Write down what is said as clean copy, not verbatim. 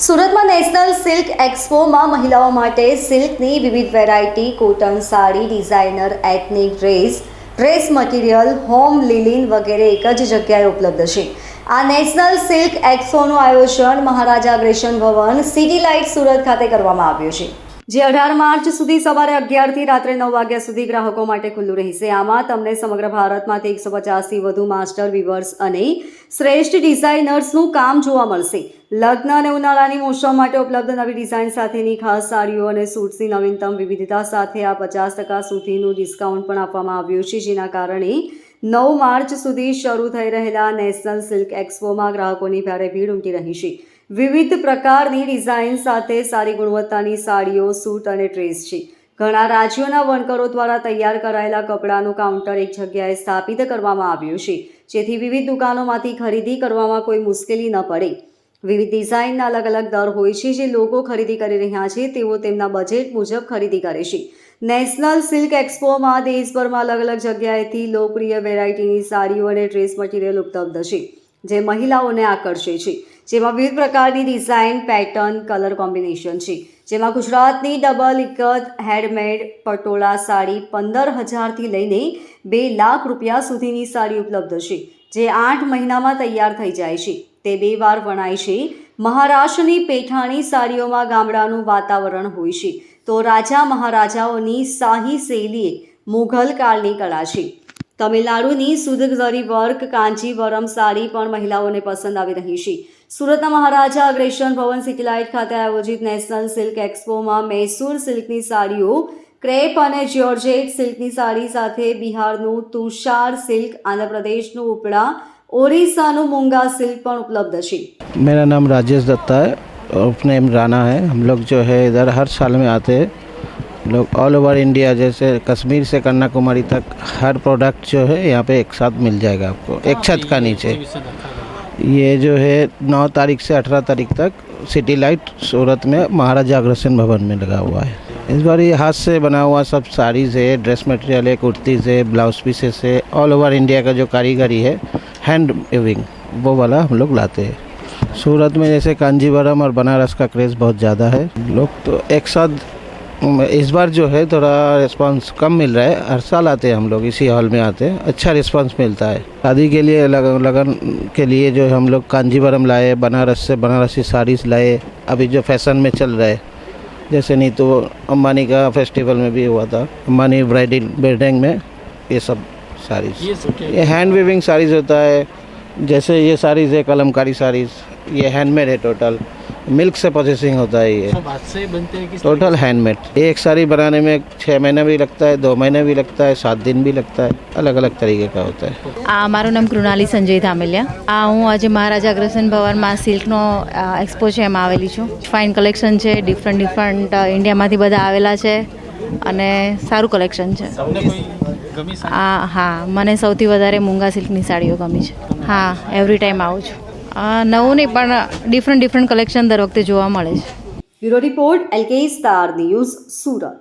સુરતમાં national silk એક્સપોમાં મહિલાઓ માટે સિલ્કની વિવિધ variety, cotton sari, designer ethnic dress material, home linen વગેરે એક જ જગ્યાએ ઉપલબ્ધ છે. આ નેશનલ સિલ્ક એક્સપોનું આયોજન મહારાજા અગ્રેસન ભવન સિટી લાઇટ સુરત ખાતે કરવામાં આવ્યું છે, જે 18 માર્ચ સુધી સવારે 11 થી રાત્રે 9 વાગ્યા સુધી ગ્રાહકો માટે ખુલ્લું રહેશે. આમાં તમને સમગ્ર ભારતમાંથી 150થી વધુ માસ્ટર વીવર્સ અને શ્રેષ્ઠ ડિઝાઇનર્સનું કામ જોવા મળશે. લગ્ન અને ઉનાળાની મોસમ માટે ઉપલબ્ધ નવી ડિઝાઇન સાથેની ખાસ સાડીઓ અને સૂટ્સની નવીનતમ વિવિધતા સાથે આ 50% સુધીનું ડિસ્કાઉન્ટ પણ આપવામાં આવ્યું છે, જેના કારણે 9 માર્ચ સુધી શરૂ થઈ રહેલા નેશનલ સિલ્ક એક્સપોમાં ગ્રાહકોની ભારે ભીડ ઉમટી રહી છે. વિવિધ પ્રકારની ડિઝાઇન સાથે સારી ગુણવત્તાની સાડીઓ, સૂટ અને ડ્રેસ છે. ઘણા રાજ્યોના વણકરો દ્વારા તૈયાર કરાયેલા કપડાનું કાઉન્ટર એક જગ્યાએ સ્થાપિત કરવામાં આવ્યું છે, જેથી વિવિધ દુકાનોમાંથી ખરીદી કરવામાં કોઈ મુશ્કેલી ન પડે. વિવિધ ડિઝાઇનના અલગ અલગ દર હોય છે, જે લોકો ખરીદી કરી રહ્યા છે તેઓ તેમના બજેટ મુજબ ખરીદી કરે છે. નેશનલ સિલ્ક એક્સપોમાં દેશભરમાં અલગ અલગ જગ્યાએથી લોકપ્રિય વેરાયટીની સાડીઓ અને ડ્રેસ મટીરિયલ ઉપલબ્ધ છે, જે મહિલાઓને આકર્ષે છે. જેમાં વિવિધ પ્રકારની ડિઝાઇન, પેટર્ન, કલર કોમ્બિનેશન છે. જેમાં ગુજરાતની ડબલ ઇકત હેન્ડમેડ પટોળા સાડી 15,000થી લઈને 2 લાખ રૂપિયા સુધીની સાડી ઉપલબ્ધ છે, જે 8 મહિનામાં તૈયાર થઈ જાય છે. તે 2 વાર વણાય છે. મહારાષ્ટ્રની પેઠાણી સાડીઓમાં ગામડાનું વાતાવરણ હોય છે, તો રાજા મહારાજાઓની શાહી શૈલી મુઘલ કાળની કળા છે. તમિલનાડુની શુદ્ધ ઝરી વર્ક કાંચીવરમ સાડી પણ મહિલાઓને પસંદ આવી રહી છે. સુરતના મહારાજા અગ્રેસન ભવન સિટી લાઇટ ખાતે આયોજિત નેશનલ સિલ્ક એક્સપોમાં મૈસૂર સિલ્કની સાડીઓ, ક્રેપ અને જ્યોર્જેટ સિલ્કની સાડી સાથે બિહારનું તુષાર સિલ્ક, આંધ્રપ્રદેશનું ઉપડા, ओडिशाનું मूंगा सिल्क પણ ઉપલબ્ધ છે. मेरा नाम राजेश दत्ता है और नेम राणा है. हम लोग जो है इधर हर साल में आते हैं. लोग ऑल ओवर इंडिया जैसे कश्मीर से कन्याकुमारी तक हर प्रोडक्ट जो है यहाँ पे एक साथ मिल जाएगा आपको, एक छत का नीचे. ये जो है 9 तारीख से 18 तारीख तक सिटी लाइट सूरत में महाराजा अग्रसेन भवन में लगा हुआ है. इस बार ये हाथ से बना हुआ सब साड़ीज़ है, ड्रेस मटेरियल है, कुर्तीज़ है, ब्लाउज पीसेस है. ऑल ओवर इंडिया का जो कारीगरी है हैंड वीविंग वो वाला हम लोग लाते हैं. सूरत में जैसे कांजीवरम और बनारस का क्रेज़ बहुत ज़्यादा है. लोग तो एक साथ इस बार जो है थोड़ा रिस्पांस कम मिल रहा है. हर साल आते हैं हम लोग, इसी हॉल में आते हैं, अच्छा रिस्पांस मिलता है. शादी के लिए लगन के लिए जो हम लोग कांजीवरम लाए, बनारस से बनारसी साड़ीज़ लाए. अभी जो फैशन में चल रहा है, जैसे नहीं तो अंबानी का फेस्टिवल में भी हुआ था, अंबानी ब्राइडल वेडिंग में ये सब साड़ीज़, ये हैंड वीविंग साड़ीज़ होता है. जैसे ये साड़ीज़ है कलमकारी साड़ीज़, ये हैंडमेड है. टोटल मिल्क से प्रोसेसिंग होता है. ये सब हाथ से बनते हैं कि टोटल हैंडमेड. एक साड़ी बनाने में 6 महीना भी लगता है, 2 महीने भी लगता है, 7 दिन भी लगता है. अलग अलग तरीके का होता है. મારું નામ કૃણાલી સંજય ધામેલિયા. હું આજે મહારાજા અગ્રસેન ભવનમાં સિલ્કનો એક્સપો છે એમાં આવેલી છું. ફાઇન કલેક્શન છે, ડિફરન્ટ ઇન્ડિયામાંથી બધા આવેલા છે અને સારું કલેક્શન છે. હા, મને સૌથી વધારે મૂંગા સિલ્કની સાડીઓ ગમી છે. હા, એવરી ટાઈમ આવું છું. નવું નહીં પણ ડિફરન્ટ કલેક્શન દર વખતે જોવા મળે છે. Bureau report, LK star news, Surat.